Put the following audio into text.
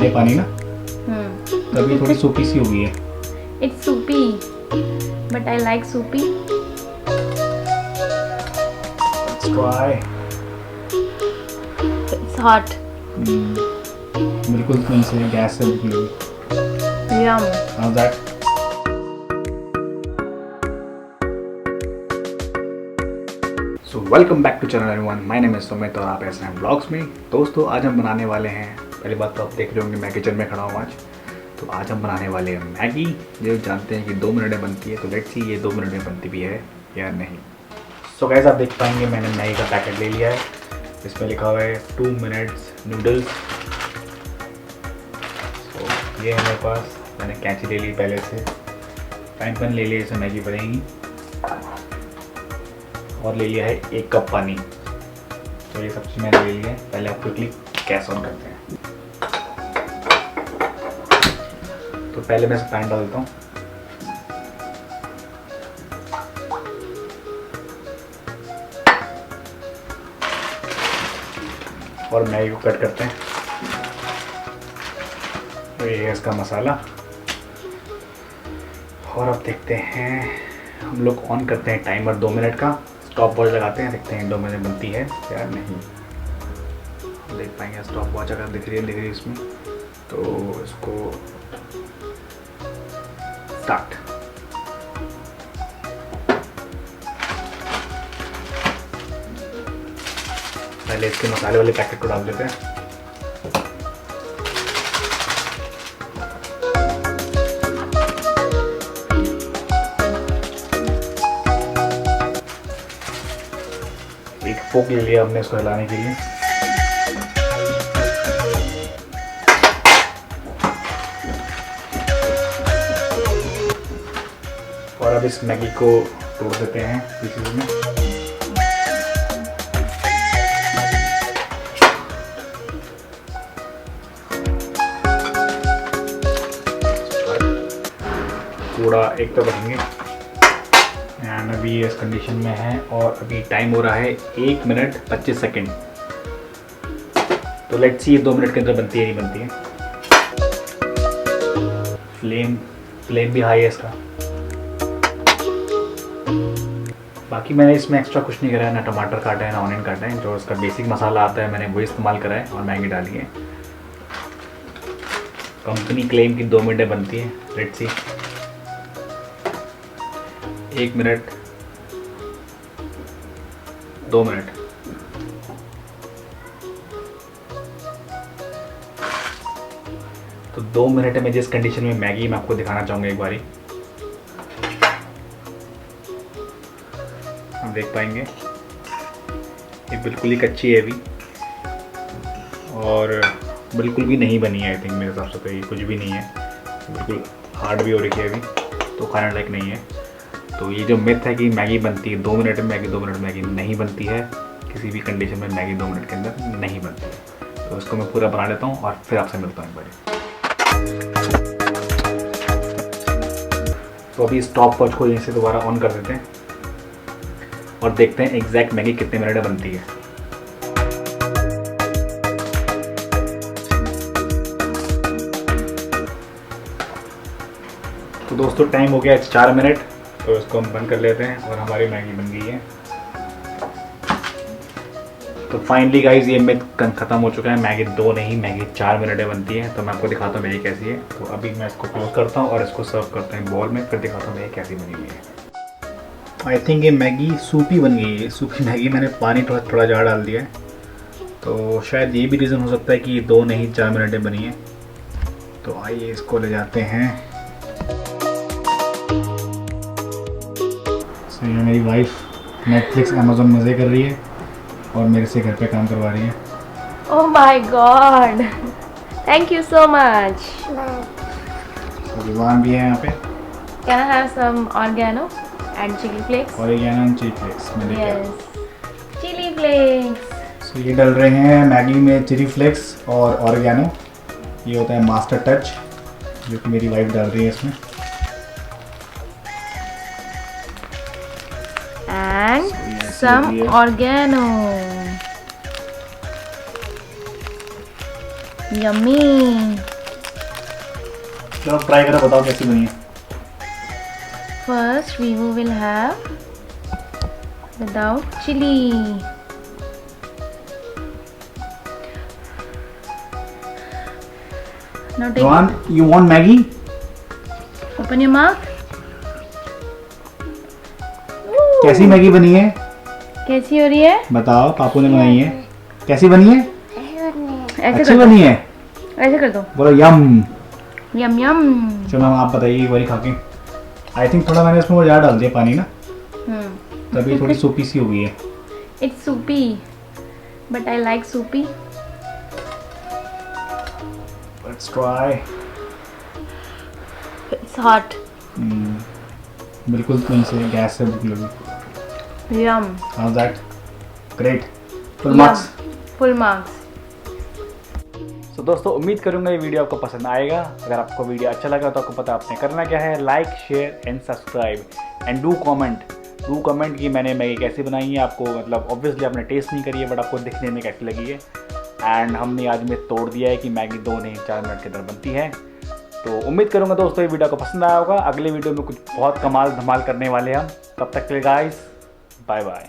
ये पानी ना तभी थोड़ी सूपी सी हो गई है। It's soupy, but I like soupy. Let's try. It's hot. बिल्कुल नहीं से गैस से निकली। Yum. How's that? So welcome back to channel everyone. My name is Sumit और आप ऐसे हैं ब्लॉग्स में। दोस्तों आज हम बनाने वाले हैं, पहली बात तो आप देख रहे होंगे मैं किचन में खड़ा हूँ आज। तो आज हम बनाने वाले हैं मैगी, जो जानते हैं कि 2 मिनट में बनती है। तो लेट्स सी ये 2 मिनट में बनती भी है या नहीं। सो गाइस आप देख पाएंगे मैंने मैगी का पैकेट ले लिया है। इसमें लिखा हुआ है 2 मिनट्स नूडल्स। तो ये है मेरे पास, मैंने कैंची ले ली पहले से, फ्राइंग पैन ले लिया, इसमें मैगी बनेगी। और ले लिया है 1 कप पानी। तो ये सब चीज़ मैंने ले लिया है। पहले आप क्विकली गैस ऑन करते हैं। तो पहले मैं पैन डाल देता हूँ। और मैगी को कट करते हैं। तो ये है इसका मसाला। और अब देखते हैं, हम लोग ऑन करते हैं टाइमर 2 मिनट का, स्टॉप वॉच लगाते हैं, देखते हैं 2 मिनट बनती है या नहीं। देख पाएंगे स्टॉप वॉच अगर दिख रही है इसमें। तो इसको स्टार्ट। पहले इसके मसाले वाले पैकेट को डाल देते हैं। एक फोक ले लिया हमने इसको हिलाने के लिए। और अब इस मैगी को तोड़ देते हैं पीसेस में। पूरा एक तो बनेंगे। एंड अभी ये इस कंडीशन में है और अभी टाइम हो रहा है 1 मिनट 25 सेकेंड। तो लेट्स सी ये 2 मिनट के अंदर बनती है नहीं बनती है। फ्लेम भी हाई है इसका। बाकी मैंने इसमें एक्स्ट्रा कुछ नहीं करा है, ना टमाटर काटा है ना ऑनियन काटा है। जो इसका बेसिक मसाला आता है मैंने वो इस्तेमाल करा है और मैगी डाली है। कंपनी क्लेम की 2 मिनट बनती है। Let's see 1 minute 2 minute. तो 2 मिनट में जिस कंडीशन में मैगी मैं आपको दिखाना चाहूँगा एक बारी, हम देख पाएंगे ये बिल्कुल ही कच्ची है अभी और बिल्कुल भी नहीं बनी है। आई थिंक मेरे हिसाब से तो ये कुछ भी नहीं है, बिल्कुल हार्ड भी हो रही है अभी, तो खाने लायक नहीं है। तो ये जो मिथ है कि मैगी बनती है 2 मिनट में, मैगी 2 मिनट में मैगी नहीं बनती है। किसी भी कंडीशन में मैगी 2 मिनट के अंदर नहीं बनती है। तो इसको मैं पूरा बना लेता हूँ और फिर आपसे मिलता हूँ एक बार। तो अभी स्टॉप वॉच को यहीं से दोबारा ऑन कर देते हैं और देखते हैं एग्जैक्ट मैगी कितने मिनट में बनती है। तो दोस्तों टाइम हो गया 4 मिनट। तो इसको हम बंद कर लेते हैं और हमारी मैगी बन गई है। तो फाइनली गाइज ये मिथ खत्म हो चुका है। मैगी 2 नहीं मैगी 4 मिनट में बनती है। तो मैं आपको दिखाता हूँ मैगी कैसी है। तो अभी मैं इसको क्लोज करता हूँ और इसको सर्व करते हैं बॉल में, फिर दिखाता हूँ मैगी कैसी बनी हुई है। आई थिंक ये मैगी सूपी बन गई है। सूपी मैगी, मैंने पानी थोड़ा ज़्यादा डाल दिया है। तो शायद ये भी रीज़न हो सकता है कि ये 2 नहीं 4 मिनट में बनी है। तो आइए इसको ले जाते हैं। तो ये मेरी वाइफ नेटफ्लिक्स अमेज़ॉन मज़े कर रही है और मेरे से घर पे काम करवा रही है। Oh my God! Thank you so much. रिवान भी है यहाँ पे। Can I have some oregano and chili flakes? Oregano and chilli flakes में लेके आओ। Yes. Chili flakes. तो ये डल रहे हैं मैगी में चिली फ्लेक्स और ऑरिगेनो। ये होता है मास्टर टच जो कि मेरी वाइफ डाल रही है इसमें। And some oregano. Yummy. चलो ट्राई करो, बताओ कैसी बनी है। First, we will have without chili. Now take Rohan, you want Maggie? open your mouth. कैसी मैगी बनी है? कैसी हो रही है? बताओ, पापू ने बनाई है। कैसी बनी है? ऐसे अच्छी कर दो, बनी है। ऐसे कर दो। बोलो यम। यम यम। चलो आप बताइए एक बारी खा के। आई थिंक थोड़ा मैंने इसमें ज़्यादा डाल दिया पानी ना, तभी थोड़ी सूपी सी हो गई है। It's soupy, but I like soupy. Let's try. It's hot. बिल्कुल कहीं से गैस से भूख लगी। Yum. How that? Great. Full Yum. Marks. Full marks. तो दोस्तों उम्मीद करूंगा ये वीडियो आपको पसंद आएगा। अगर आपको वीडियो अच्छा लगा तो आपको पता आपने करना क्या है, like share and subscribe and do comment कि मैंने मैगी कैसी बनाई है। आपको मतलब ऑब्वियसली आपने टेस्ट नहीं करी है, बट आपको दिखने में कैसी लगी है। एंड हमने आज में तोड़ दिया है कि मैगी 2 नहीं 4 मिनट के अंदर बनती है। तो उम्मीद करूंगा दोस्तों ये वीडियो आपको पसंद आया होगा। अगले वीडियो में कुछ बहुत कमाल धमाल करने वाले हैं हम। तब तक के लिए गाइस, बाय बाय।